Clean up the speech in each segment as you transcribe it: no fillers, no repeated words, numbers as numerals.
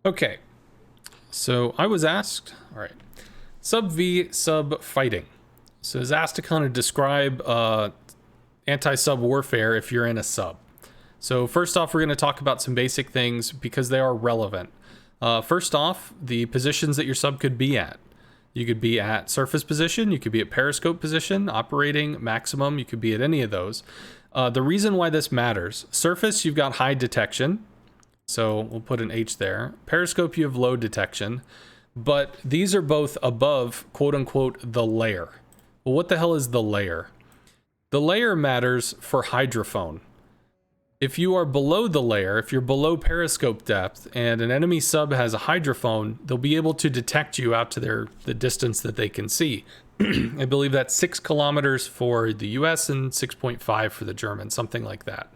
Okay, so I was asked, all right, sub v sub fighting. So I was asked to kind of describe anti-sub warfare if you're in a sub. So first off, we're going to talk about some basic things because they are relevant. First off, the positions that your sub could be at. You could be at surface position, you could be at periscope position, operating, maximum, you could be at any of those. The reason why this matters, surface, you've got high detection, so we'll put an H there. Periscope, you have low detection, but these are both above, quote unquote, the layer. Well, what the hell is the layer? The layer matters for hydrophone. If you are below the layer, if you're below periscope depth and an enemy sub has a hydrophone, they'll be able to detect you out to the distance that they can see. I believe that's 6 kilometers for the US and 6.5 for the Germans, something like that.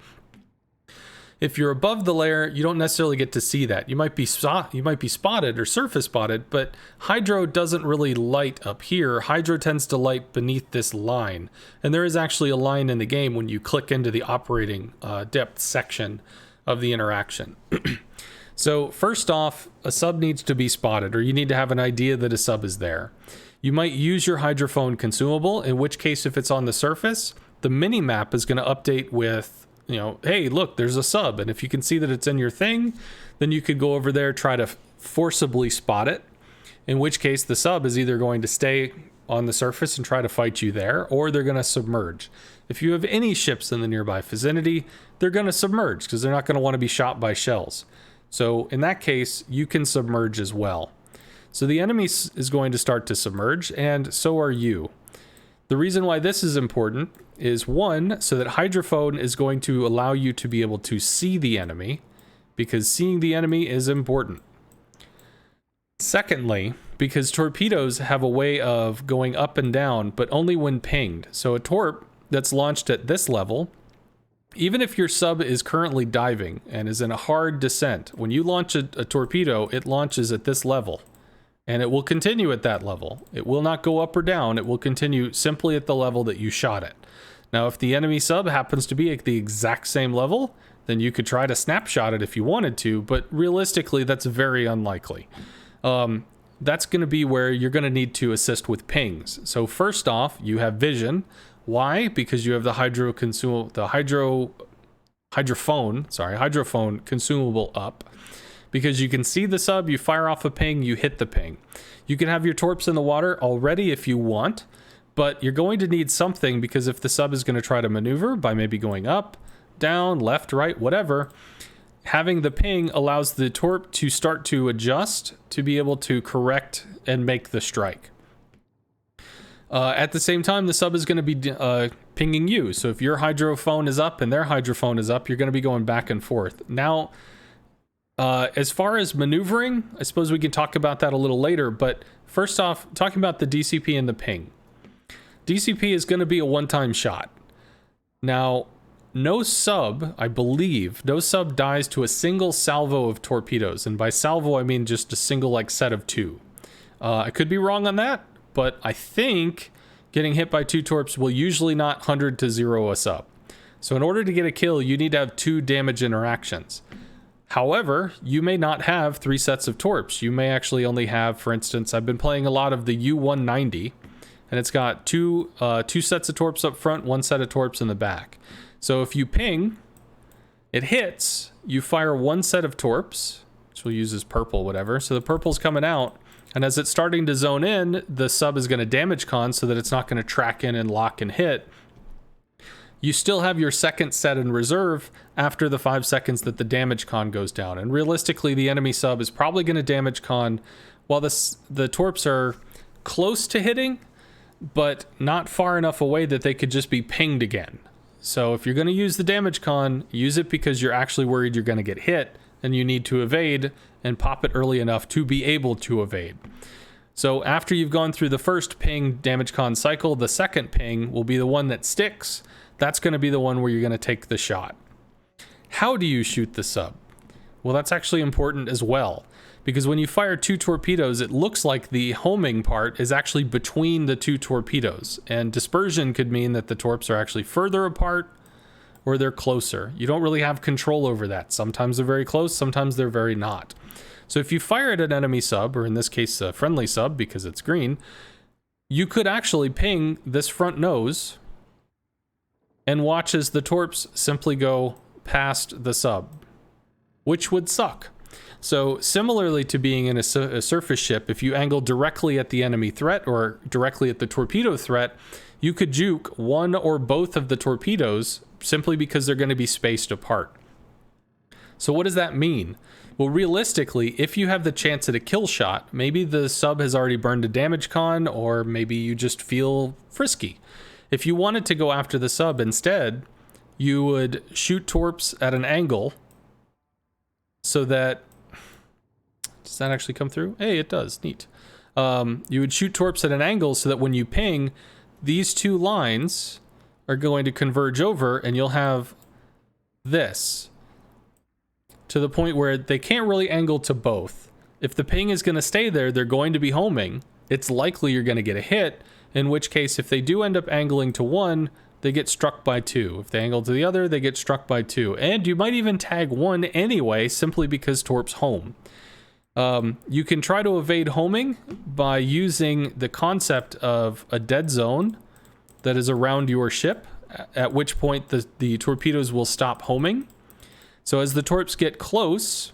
If you're above the layer, you don't necessarily get to see that. You might be spotted or surface spotted, but hydro doesn't really light up here. Hydro tends to light beneath this line. And there is actually a line in the game when you click into the operating depth section of the interaction. So first off, a sub needs to be spotted, or you need to have an idea that a sub is there. You might use your hydrophone consumable, in which case if it's on the surface, the mini map is going to update with, you know, hey, look, there's a sub. And if you can see that it's in your thing, then you could go over there, try to forcibly spot it, in which case the sub is either going to stay on the surface and try to fight you there, or they're going to submerge. If you have any ships in the nearby vicinity, they're going to submerge because they're not going to want to be shot by shells. So in that case, you can submerge as well. So the enemy is going to start to submerge, and so are you. The reason why this is important is, one, so that hydrophone is going to allow you to be able to see the enemy, because seeing the enemy is important. Secondly, because torpedoes have a way of going up and down, but only when pinged. So a torp that's launched at this level, even if your sub is currently diving and is in a hard descent, when you launch a torpedo, it launches at this level. And it will continue at that level. It will not go up or down. It will continue simply at the level that you shot it. Now, if the enemy sub happens to be at the exact same level, then you could try to snapshot it if you wanted to, but realistically, that's very unlikely. That's going to be where you're going to need to assist with pings. So first off, you have vision. Why? Because you have the hydrophone consumable up. Because you can see the sub, you fire off a ping, you hit the ping. You can have your torps in the water already if you want, but you're going to need something, because if the sub is going to try to maneuver by maybe going up, down, left, right, whatever, having the ping allows the torp to start to adjust to be able to correct and make the strike. At the same time, the sub is going to be pinging you. So if your hydrophone is up and their hydrophone is up, you're going to be going back and forth. Now, as far as maneuvering, I suppose we can talk about that a little later, but first off, talking about the DCP and the ping. DCP is going to be a one-time shot. Now, no sub, I believe, no sub dies to a single salvo of torpedoes, and by salvo I mean just a single like set of 2. I could be wrong on that, but I think getting hit by 2 torps will usually not 100 to 0 a sub. So in order to get a kill, you need to have 2 damage interactions. However, you may not have 3 sets of torps. You may actually only have, for instance, I've been playing a lot of the U-190, and it's got two sets of torps up front, 1 set of torps in the back. So if you ping, it hits, you fire 1 set of torps, which we'll use as purple, whatever. So the purple's coming out, and as it's starting to zone in, the sub is going to damage con so that it's not going to track in and lock and hit. You still have your second set in reserve after the 5 seconds that the damage con goes down. And realistically, the enemy sub is probably going to damage con while the torps are close to hitting, but not far enough away that they could just be pinged again. So if you're going to use the damage con, use it because you're actually worried you're going to get hit and you need to evade, and pop it early enough to be able to evade. So after you've gone through the first ping damage con cycle, the second ping will be the one that sticks. That's going to be the one where you're going to take the shot. How do you shoot the sub? Well, that's actually important as well, because when you fire 2 torpedoes, it looks like the homing part is actually between the 2 torpedoes, and dispersion could mean that the torps are actually further apart or they're closer. You don't really have control over that. Sometimes they're very close, sometimes they're very not. So if you fire at an enemy sub, or in this case a friendly sub because it's green, you could actually ping this front nose and watch as the torps simply go past the sub, which would suck. So similarly to being in a surface ship, if you angle directly at the enemy threat or directly at the torpedo threat, you could juke one or both of the torpedoes simply because they're going to be spaced apart. So what does that mean? Well, realistically, if you have the chance at a kill shot, maybe the sub has already burned a damage con, or maybe you just feel frisky. If you wanted to go after the sub instead, you would shoot torps at an angle so that... Does that actually come through? Hey, it does. Neat. You would shoot torps at an angle so that when you ping, these two lines are going to converge over and you'll have this. To the point where they can't really angle to both. If the ping is going to stay there, they're going to be homing. It's likely you're going to get a hit, in which case if they do end up angling to one, they get struck by two. If they angle to the other, they get struck by two. And you might even tag one anyway, simply because torps home. You can try to evade homing by using the concept of a dead zone that is around your ship, at which point the torpedoes will stop homing. So as the torps get close,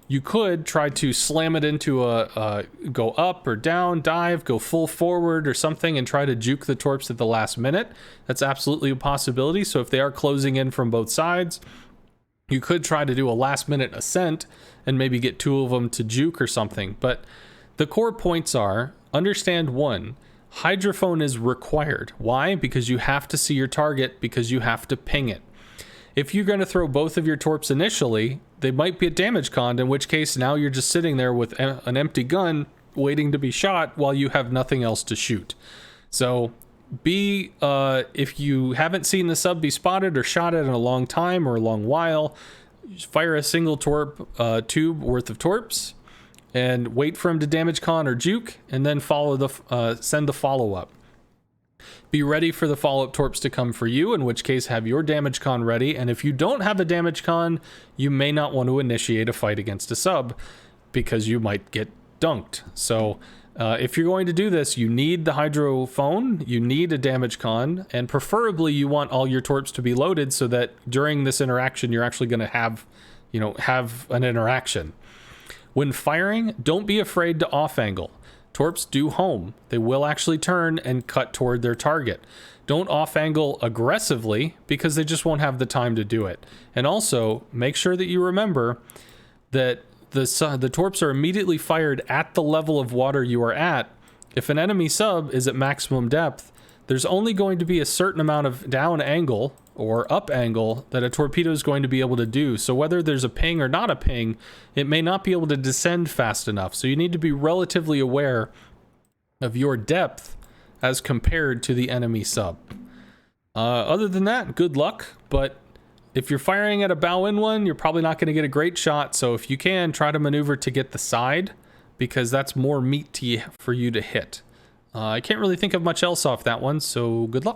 you could try to slam it into a go up or down, dive, go full forward or something and try to juke the torps at the last minute. That's absolutely a possibility. So if they are closing in from both sides, you could try to do a last minute ascent and maybe get two of them to juke or something. But the core points are, understand one, hydrophone is required. Why? Because you have to see your target, because you have to ping it. If you're going to throw both of your torps initially, they might be at damage con, in which case now you're just sitting there with an empty gun waiting to be shot while you have nothing else to shoot. So if you haven't seen the sub be spotted or shot at in a long time or a long while, fire a single torp tube worth of torps and wait for him to damage con or juke, and then send the follow-up. Be ready for the follow-up torps to come for you, in which case have your damage con ready, and if you don't have a damage con, you may not want to initiate a fight against a sub because you might get dunked. So if you're going to do this, you need the hydrophone, you need a damage con, and preferably you want all your torps to be loaded so that during this interaction you're actually going to have an interaction. When firing, don't be afraid to off angle. Torps do home. They will actually turn and cut toward their target. Don't off angle aggressively because they just won't have the time to do it. And also make sure that you remember that the torps are immediately fired at the level of water you are at. If an enemy sub is at maximum depth, there's only going to be a certain amount of down angle or up angle that a torpedo is going to be able to do. So whether there's a ping or not a ping, it may not be able to descend fast enough. So you need to be relatively aware of your depth as compared to the enemy sub. Other than that, good luck. But if you're firing at a bow in one, you're probably not going to get a great shot. So if you can, try to maneuver to get the side, because that's more meat for you to hit. I can't really think of much else off that one, so good luck.